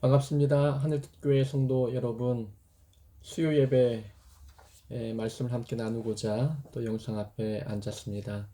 반갑습니다. 하늘빛교회 성도 여러분, 수요 예배 말씀을 함께 나누고자 또 영상 앞에 앉았습니다.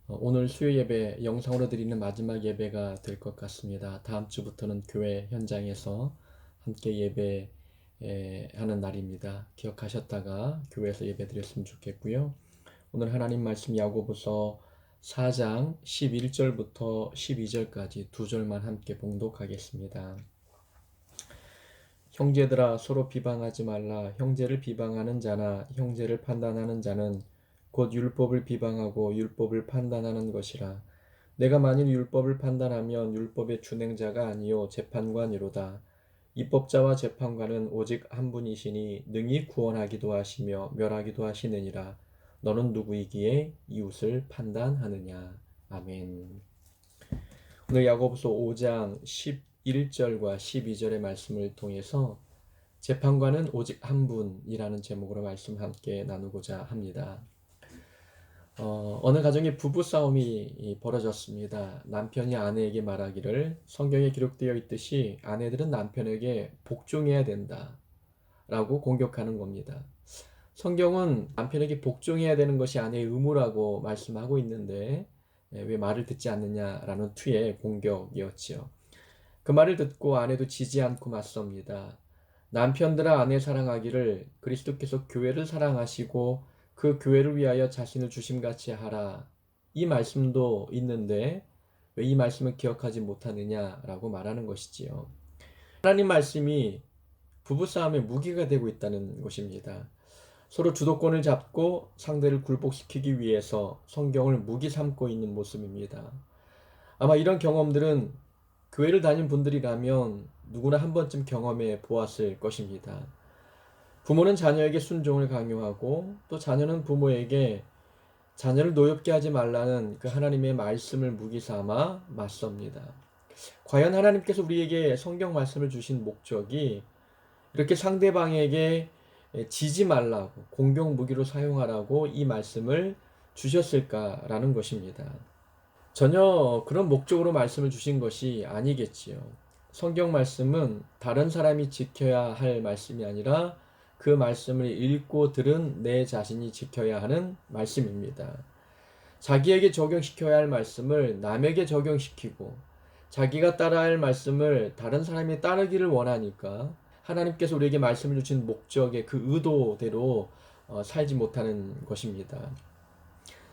오늘 수요 예배 영상으로 드리는 마지막 예배가 될 것 같습니다. 다음 주부터는 교회 현장에서 함께 예배하는 날입니다. 기억하셨다가 교회에서 예배 드렸으면 좋겠고요. 오늘 하나님 말씀 야고보서 4장 11절부터 12절까지 두 절만 함께 봉독하겠습니다. 형제들아 서로 비방하지 말라. 형제를 비방하는 자나 형제를 판단하는 자는 곧 율법을 비방하고 율법을 판단하는 것이라. 내가 만일 율법을 판단하면 율법의 준행자가 아니요 재판관이로다. 입법자와 재판관은 오직 한 분이시니 능히 구원하기도 하시며 멸하기도 하시느니라. 너는 누구이기에 이웃을 판단하느냐. 아멘. 오늘 야고보서 5장 11절과 12절의 말씀을 통해서 재판관은 오직 한 분이라는 제목으로 말씀 함께 나누고자 합니다. 어느 가정에 부부싸움이 벌어졌습니다. 남편이 아내에게 말하기를 성경에 기록되어 있듯이 아내들은 남편에게 복종해야 된다 라고 공격하는 겁니다. 성경은 남편에게 복종해야 되는 것이 아내의 의무라고 말씀하고 있는데 왜 말을 듣지 않느냐라는 투의 공격이었지요. 그 말을 듣고 아내도 지지 않고 맞섭니다. 남편들아 아내 사랑하기를 그리스도께서 교회를 사랑하시고 그 교회를 위하여 자신을 주심같이 하라. 이 말씀도 있는데 왜 이 말씀을 기억하지 못하느냐라고 말하는 것이지요. 하나님 말씀이 부부싸움의 무기가 되고 있다는 것입니다. 서로 주도권을 잡고 상대를 굴복시키기 위해서 성경을 무기 삼고 있는 모습입니다. 아마 이런 경험들은 교회를 다닌 분들이라면 누구나 한 번쯤 경험해 보았을 것입니다. 부모는 자녀에게 순종을 강요하고 또 자녀는 부모에게 자녀를 노엽게 하지 말라는 그 하나님의 말씀을 무기 삼아 맞섭니다. 과연 하나님께서 우리에게 성경 말씀을 주신 목적이 이렇게 상대방에게 지지 말라고 공격 무기로 사용하라고 이 말씀을 주셨을까라는 것입니다. 전혀 그런 목적으로 말씀을 주신 것이 아니겠지요. 성경 말씀은 다른 사람이 지켜야 할 말씀이 아니라 그 말씀을 읽고 들은 내 자신이 지켜야 하는 말씀입니다. 자기에게 적용시켜야 할 말씀을 남에게 적용시키고 자기가 따라야 할 말씀을 다른 사람이 따르기를 원하니까 하나님께서 우리에게 말씀을 주신 목적의 그 의도대로 살지 못하는 것입니다.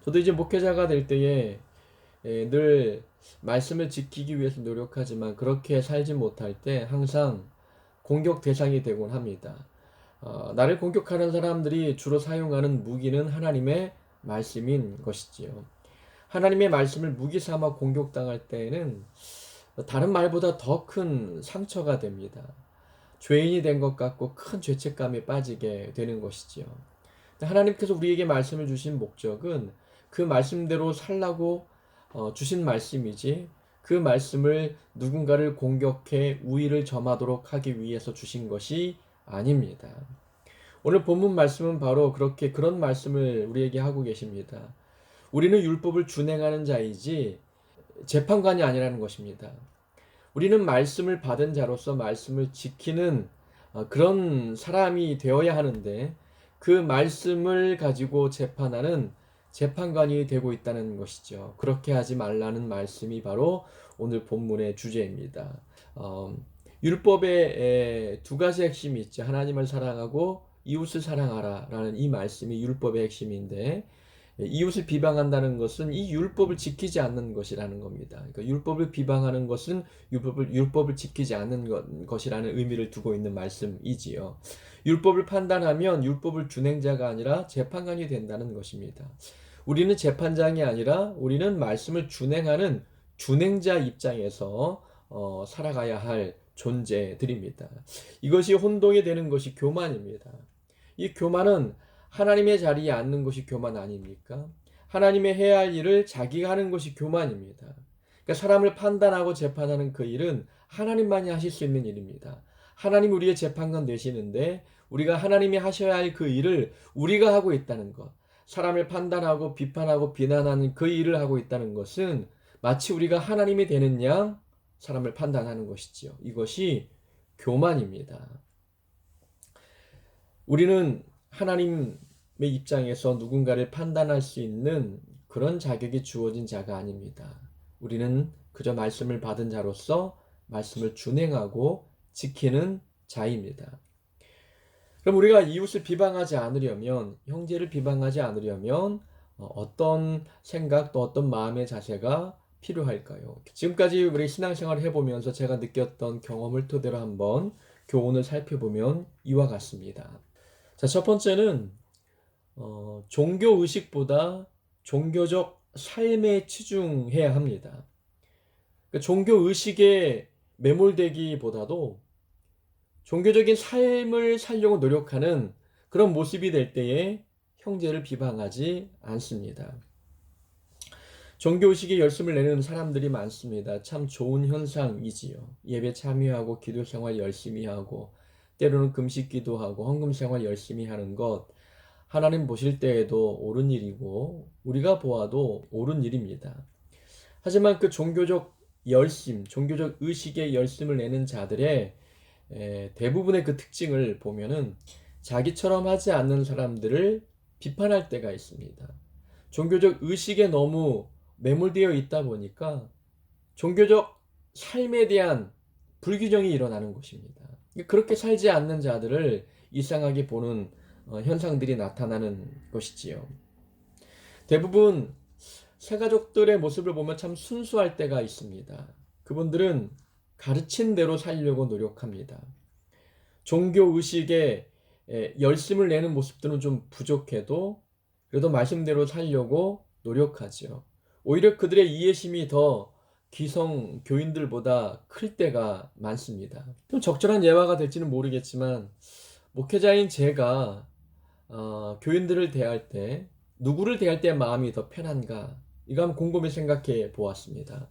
저도 이제 목회자가 될 때에 늘 말씀을 지키기 위해서 노력하지만 그렇게 살지 못할 때 항상 공격 대상이 되곤 합니다. 나를 공격하는 사람들이 주로 사용하는 무기는 하나님의 말씀인 것이지요. 하나님의 말씀을 무기 삼아 공격당할 때에는 다른 말보다 더 큰 상처가 됩니다. 죄인이 된 것 같고 큰 죄책감에 빠지게 되는 것이지요. 하나님께서 우리에게 말씀을 주신 목적은 그 말씀대로 살라고 주신 말씀이지 그 말씀을 누군가를 공격해 우위를 점하도록 하기 위해서 주신 것이 아닙니다. 오늘 본문 말씀은 바로 그런 말씀을 우리에게 하고 계십니다. 우리는 율법을 준행하는 자이지 재판관이 아니라는 것입니다. 우리는 말씀을 받은 자로서 말씀을 지키는 그런 사람이 되어야 하는데 그 말씀을 가지고 재판하는 재판관이 되고 있다는 것이죠. 그렇게 하지 말라는 말씀이 바로 오늘 본문의 주제입니다. 율법의 두 가지 핵심이 있죠. 하나님을 사랑하고 이웃을 사랑하라 라는 이 말씀이 율법의 핵심인데 이웃을 비방한다는 것은 이 율법을 지키지 않는 것이라는 겁니다. 그러니까 율법을 비방하는 것은 율법을 지키지 않는 것이라는 의미를 두고 있는 말씀이지요. 율법을 판단하면 율법을 준행자가 아니라 재판관이 된다는 것입니다. 우리는 재판장이 아니라 우리는 말씀을 준행하는 준행자 입장에서 살아가야 할 존재들입니다. 이것이 혼동이 되는 것이 교만입니다. 이 교만은 하나님의 자리에 앉는 것이 교만 아닙니까? 하나님의 해야 할 일을 자기가 하는 것이 교만입니다. 그러니까 사람을 판단하고 재판하는 그 일은 하나님만이 하실 수 있는 일입니다. 하나님 우리의 재판관 되시는데 우리가 하나님이 하셔야 할 그 일을 우리가 하고 있다는 것, 사람을 판단하고 비판하고 비난하는 그 일을 하고 있다는 것은 마치 우리가 하나님이 되는 양 사람을 판단하는 것이지요. 이것이 교만입니다. 우리는 하나님의 입장에서 누군가를 판단할 수 있는 그런 자격이 주어진 자가 아닙니다. 우리는 그저 말씀을 받은 자로서 말씀을 준행하고 지키는 자입니다. 그럼 우리가 이웃을 비방하지 않으려면, 형제를 비방하지 않으려면 어떤 생각 또 어떤 마음의 자세가 필요할까요? 지금까지 우리 신앙생활을 해보면서 제가 느꼈던 경험을 토대로 한번 교훈을 살펴보면 이와 같습니다. 자, 첫 번째는 종교 의식보다 종교적 삶에 치중해야 합니다. 그러니까 종교 의식에 매몰되기보다도 종교적인 삶을 살려고 노력하는 그런 모습이 될 때에 형제를 비방하지 않습니다. 종교의식에 열심을 내는 사람들이 많습니다. 참 좋은 현상이지요. 예배 참여하고 기도생활 열심히 하고 때로는 금식 기도하고 헌금생활 열심히 하는 것, 하나님 보실 때에도 옳은 일이고 우리가 보아도 옳은 일입니다. 하지만 그 종교적 열심, 종교적 의식에 열심을 내는 자들의 대부분의 그 특징을 보면은 자기처럼 하지 않는 사람들을 비판할 때가 있습니다. 종교적 의식에 너무 매몰되어 있다 보니까 종교적 삶에 대한 불균형이 일어나는 것입니다. 그렇게 살지 않는 자들을 이상하게 보는 현상들이 나타나는 것이지요. 대부분 새가족들의 모습을 보면 참 순수할 때가 있습니다. 그분들은 가르친 대로 살려고 노력합니다. 종교 의식에 열심을 내는 모습들은 좀 부족해도 그래도 말씀대로 살려고 노력하죠. 오히려 그들의 이해심이 더 기성 교인들보다 클 때가 많습니다. 좀 적절한 예화가 될지는 모르겠지만 목회자인 제가 교인들을 대할 때 누구를 대할 때 마음이 더 편한가 이거 한번 곰곰이 생각해 보았습니다.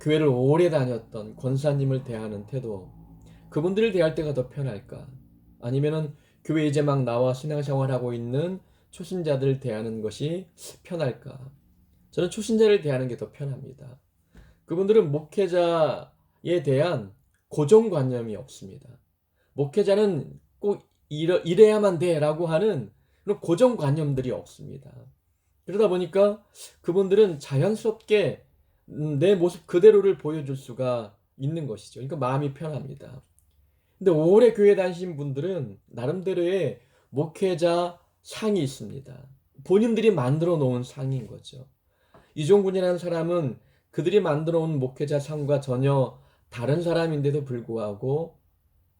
교회를 오래 다녔던 권사님을 대하는 태도 그분들을 대할 때가 더 편할까? 아니면은 교회 이제 막 나와 신앙생활하고 있는 초신자들을 대하는 것이 편할까? 저는 초신자를 대하는 게 더 편합니다. 그분들은 목회자에 대한 고정관념이 없습니다. 목회자는 꼭 이래야만 돼라고 하는 그런 고정관념들이 없습니다. 그러다 보니까 그분들은 자연스럽게 내 모습 그대로를 보여줄 수가 있는 것이죠. 그러니까 마음이 편합니다. 근데 오래 교회 다니신 분들은 나름대로의 목회자 상이 있습니다. 본인들이 만들어 놓은 상인 거죠. 이종군이라는 사람은 그들이 만들어 온 목회자 상과 전혀 다른 사람인데도 불구하고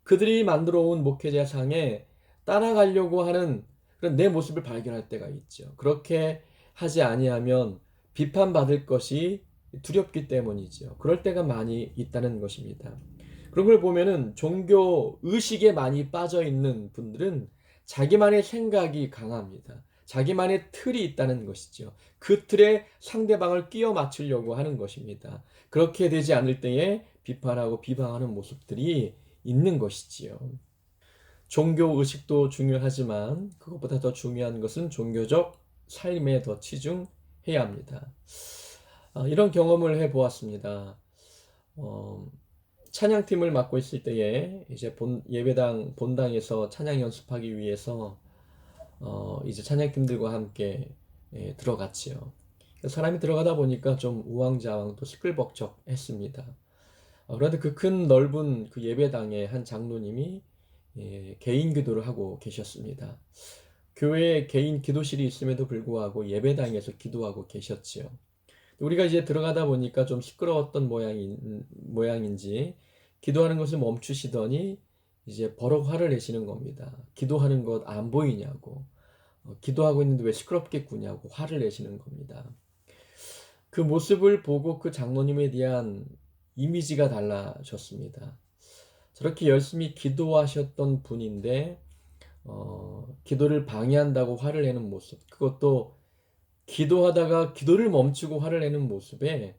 그들이 만들어 온 목회자 상에 따라가려고 하는 그런 내 모습을 발견할 때가 있죠. 그렇게 하지 아니하면 비판받을 것이 두렵기 때문이죠. 그럴 때가 많이 있다는 것입니다. 그런 걸 보면은 종교 의식에 많이 빠져 있는 분들은 자기만의 생각이 강합니다. 자기만의 틀이 있다는 것이죠. 그 틀에 상대방을 끼워 맞추려고 하는 것입니다. 그렇게 되지 않을 때에 비판하고 비방하는 모습들이 있는 것이지요. 종교 의식도 중요하지만 그것보다 더 중요한 것은 종교적 삶에 더 치중해야 합니다. 이런 경험을 해보았습니다. 찬양팀을 맡고 있을 때에 이제 예배당 본당에서 찬양 연습하기 위해서 이제 찬양팀들과 함께 들어갔지요. 사람이 들어가다 보니까 좀 우왕좌왕 또 시끌벅적했습니다. 그런데 그 큰 넓은 그 예배당에 한 장로님이 개인 기도를 하고 계셨습니다. 교회에 개인 기도실이 있음에도 불구하고 예배당에서 기도하고 계셨지요. 우리가 이제 들어가다 보니까 좀 시끄러웠던 모양인지 기도하는 것을 멈추시더니 이제 버럭 화를 내시는 겁니다. 기도하는 것 안 보이냐고, 기도하고 있는데 왜 시끄럽게 구냐고 화를 내시는 겁니다. 그 모습을 보고 그 장로님에 대한 이미지가 달라졌습니다. 저렇게 열심히 기도하셨던 분인데 기도를 방해한다고 화를 내는 모습, 그것도 기도하다가 기도를 멈추고 화를 내는 모습에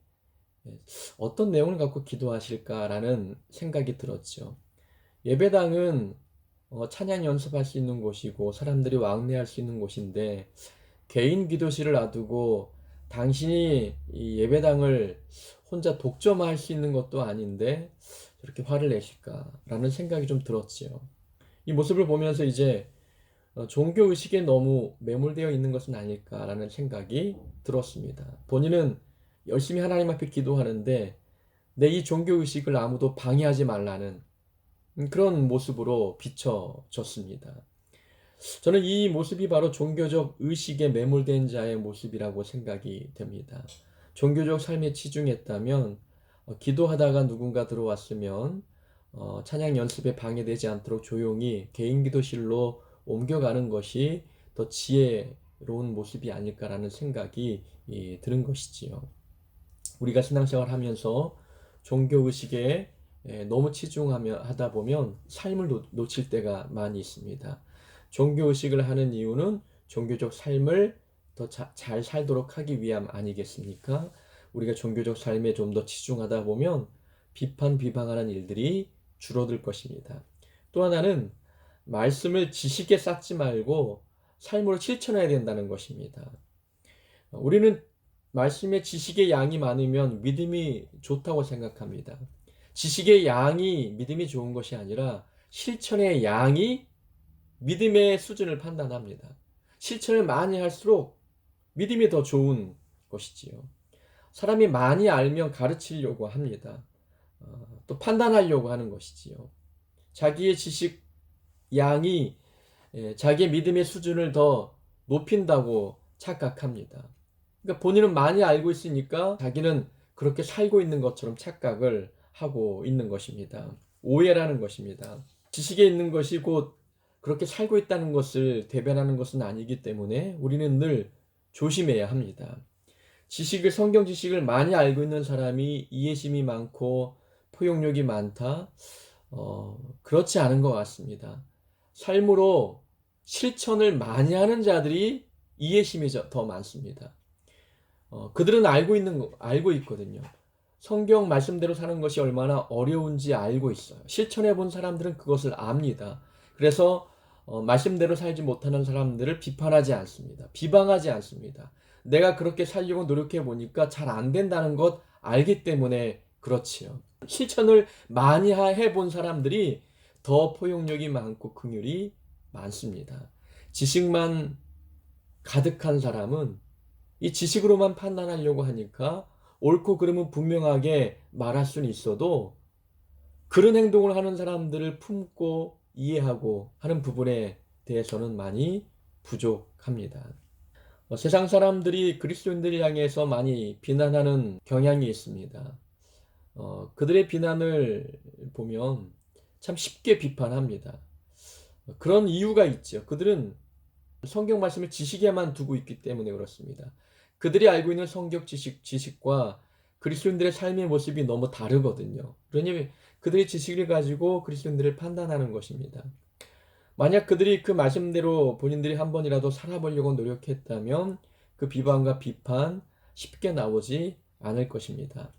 어떤 내용을 갖고 기도하실까라는 생각이 들었죠. 예배당은 찬양 연습할 수 있는 곳이고 사람들이 왕래할 수 있는 곳인데 개인 기도실을 놔두고 당신이 이 예배당을 혼자 독점할 수 있는 것도 아닌데 저렇게 화를 내실까라는 생각이 좀 들었지요. 이 모습을 보면서 이제 종교 의식에 너무 매몰되어 있는 것은 아닐까라는 생각이 들었습니다. 본인은 열심히 하나님 앞에 기도하는데 내 이 종교 의식을 아무도 방해하지 말라는 그런 모습으로 비춰졌습니다. 저는 이 모습이 바로 종교적 의식에 매몰된 자의 모습이라고 생각이 됩니다. 종교적 삶에 치중했다면 기도하다가 누군가 들어왔으면 찬양 연습에 방해되지 않도록 조용히 개인 기도실로 옮겨가는 것이 더 지혜로운 모습이 아닐까라는 생각이 드는 것이지요. 우리가 신앙생활 하면서 종교의식에 너무 치중하다 보면 삶을 놓칠 때가 많이 있습니다. 종교의식을 하는 이유는 종교적 삶을 더 잘 살도록 하기 위함 아니겠습니까? 우리가 종교적 삶에 좀 더 치중하다 보면 비방하는 일들이 줄어들 것입니다. 또 하나는 말씀을 지식에 쌓지 말고 삶으로 실천해야 된다는 것입니다. 우리는 말씀의 지식의 양이 많으면 믿음이 좋다고 생각합니다. 지식의 양이 믿음이 좋은 것이 아니라 실천의 양이 믿음의 수준을 판단합니다. 실천을 많이 할수록 믿음이 더 좋은 것이지요. 사람이 많이 알면 가르치려고 합니다. 또 판단하려고 하는 것이지요. 자기의 지식 양이 자기의 믿음의 수준을 더 높인다고 착각합니다. 그러니까 본인은 많이 알고 있으니까 자기는 그렇게 살고 있는 것처럼 착각을 하고 있는 것입니다. 오해라는 것입니다. 지식에 있는 것이 곧 그렇게 살고 있다는 것을 대변하는 것은 아니기 때문에 우리는 늘 조심해야 합니다. 성경 지식을 많이 알고 있는 사람이 이해심이 많고 포용력이 많다? 그렇지 않은 것 같습니다. 삶으로 실천을 많이 하는 자들이 이해심이 더 많습니다. 그들은 알고 있거든요. 성경 말씀대로 사는 것이 얼마나 어려운지 알고 있어요. 실천해 본 사람들은 그것을 압니다. 그래서 말씀대로 살지 못하는 사람들을 비판하지 않습니다. 비방하지 않습니다. 내가 그렇게 살려고 노력해 보니까 잘 안 된다는 것 알기 때문에 그렇지요. 실천을 많이 해본 사람들이 더 포용력이 많고 긍휼이 많습니다. 지식만 가득한 사람은 이 지식으로만 판단하려고 하니까 옳고 그름은 분명하게 말할 수는 있어도 그런 행동을 하는 사람들을 품고 이해하고 하는 부분에 대해서는 많이 부족합니다. 세상 사람들이 그리스도인들을 향해서 많이 비난하는 경향이 있습니다. 그들의 비난을 보면 참 쉽게 비판합니다. 그런 이유가 있죠. 그들은 성경 말씀을 지식에만 두고 있기 때문에 그렇습니다. 그들이 알고 있는 성경 지식과 그리스도인들의 삶의 모습이 너무 다르거든요. 그러니 그들의 지식을 가지고 그리스도인들을 판단하는 것입니다. 만약 그들이 그 말씀대로 본인들이 한 번이라도 살아보려고 노력했다면 그 비방과 비판 쉽게 나오지 않을 것입니다.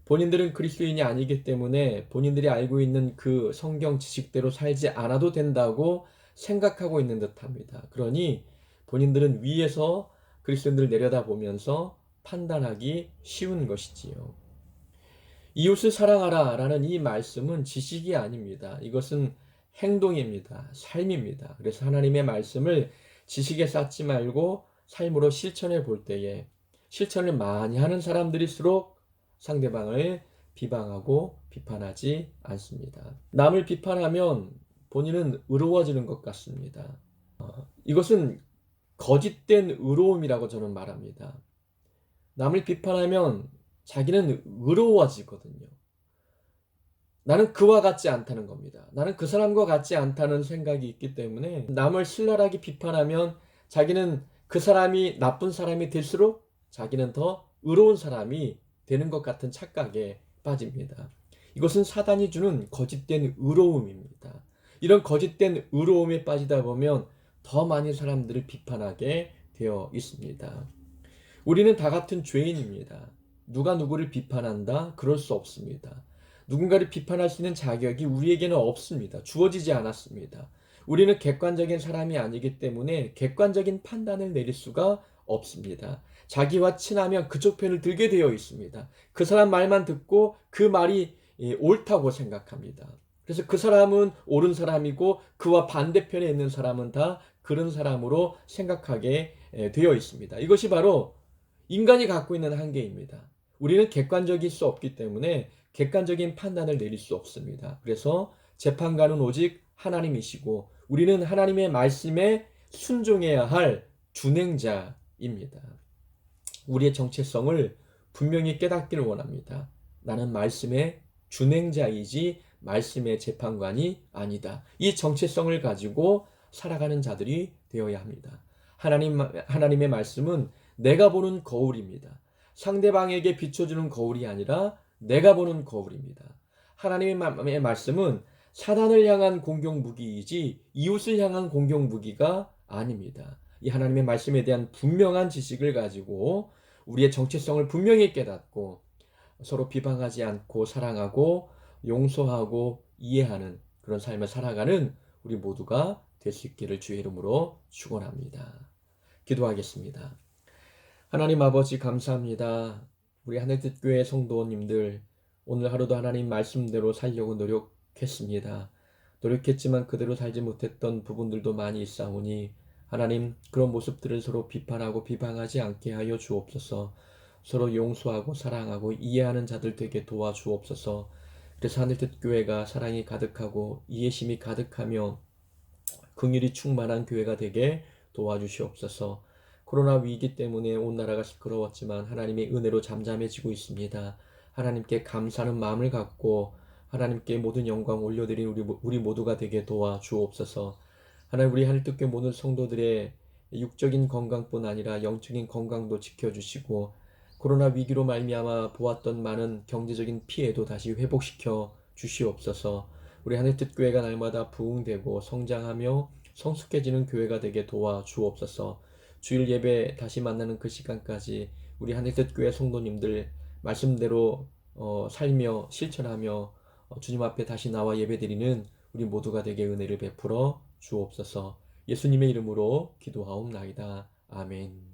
본인들은 그리스도인이 아니기 때문에 본인들이 알고 있는 그 성경 지식대로 살지 않아도 된다고 생각하고 있는 듯합니다. 그러니 본인들은 위에서 그리스도인들을 내려다보면서 판단하기 쉬운 것이지요. 이웃을 사랑하라 라는 이 말씀은 지식이 아닙니다. 이것은 행동입니다. 삶입니다. 그래서 하나님의 말씀을 지식에 쌓지 말고 삶으로 실천해 볼 때에 실천을 많이 하는 사람들일수록 상대방을 비방하고 비판하지 않습니다. 남을 비판하면 본인은 의로워지는 것 같습니다. 이것은 거짓된 의로움이라고 저는 말합니다. 남을 비판하면 자기는 의로워지거든요. 나는 그와 같지 않다는 겁니다. 나는 그 사람과 같지 않다는 생각이 있기 때문에 남을 신랄하게 비판하면 자기는 그 사람이 나쁜 사람이 될수록 자기는 더 의로운 사람이 되는 것 같은 착각에 빠집니다. 이것은 사단이 주는 거짓된 의로움입니다. 이런 거짓된 의로움에 빠지다 보면 더 많은 사람들을 비판하게 되어 있습니다. 우리는 다 같은 죄인입니다. 누가 누구를 비판한다? 그럴 수 없습니다. 누군가를 비판할 수 있는 자격이 우리에게는 없습니다. 주어지지 않았습니다. 우리는 객관적인 사람이 아니기 때문에 객관적인 판단을 내릴 수가 없습니다. 자기와 친하면 그쪽 편을 들게 되어 있습니다. 그 사람 말만 듣고 그 말이 옳다고 생각합니다. 그래서 그 사람은 옳은 사람이고 그와 반대편에 있는 사람은 다 그런 사람으로 생각하게 되어 있습니다. 이것이 바로 인간이 갖고 있는 한계입니다. 우리는 객관적일 수 없기 때문에 객관적인 판단을 내릴 수 없습니다. 그래서 재판관은 오직 하나님이시고 우리는 하나님의 말씀에 순종해야 할 준행자입니다. 우리의 정체성을 분명히 깨닫기를 원합니다. 나는 말씀의 준행자이지 말씀의 재판관이 아니다. 이 정체성을 가지고 살아가는 자들이 되어야 합니다. 하나님의 말씀은 내가 보는 거울입니다. 상대방에게 비춰주는 거울이 아니라 내가 보는 거울입니다. 하나님의 말씀은 사단을 향한 공격 무기이지 이웃을 향한 공격 무기가 아닙니다. 이 하나님의 말씀에 대한 분명한 지식을 가지고 우리의 정체성을 분명히 깨닫고 서로 비방하지 않고 사랑하고 용서하고 이해하는 그런 삶을 살아가는 우리 모두가 될 수 있기를 주의 이름으로 축원합니다. 기도하겠습니다. 하나님 아버지 감사합니다. 우리 하늘뜻교회 성도님들 오늘 하루도 하나님 말씀대로 살려고 노력했습니다. 노력했지만 그대로 살지 못했던 부분들도 많이 있사오니 하나님 그런 모습들을 서로 비판하고 비방하지 않게 하여 주옵소서. 서로 용서하고 사랑하고 이해하는 자들 되게 도와주옵소서. 그래서 하늘뜻교회가 사랑이 가득하고 이해심이 가득하며 긍휼이 충만한 교회가 되게 도와주시옵소서. 코로나 위기 때문에 온 나라가 시끄러웠지만 하나님의 은혜로 잠잠해지고 있습니다. 하나님께 감사하는 마음을 갖고 하나님께 모든 영광 올려드린 우리 모두가 되게 도와주옵소서. 하나님 우리 하늘뜻교회 모든 성도들의 육적인 건강뿐 아니라 영적인 건강도 지켜주시고 코로나 위기로 말미암아 보았던 많은 경제적인 피해도 다시 회복시켜 주시옵소서. 우리 하늘뜻교회가 날마다 부흥되고 성장하며 성숙해지는 교회가 되게 도와주옵소서. 주일 예배 다시 만나는 그 시간까지 우리 하늘뜻교회 성도님들 말씀대로 살며 실천하며 주님 앞에 다시 나와 예배드리는 우리 모두가 되게 은혜를 베풀어 주옵소서. 예수님의 이름으로 기도하옵나이다. 아멘.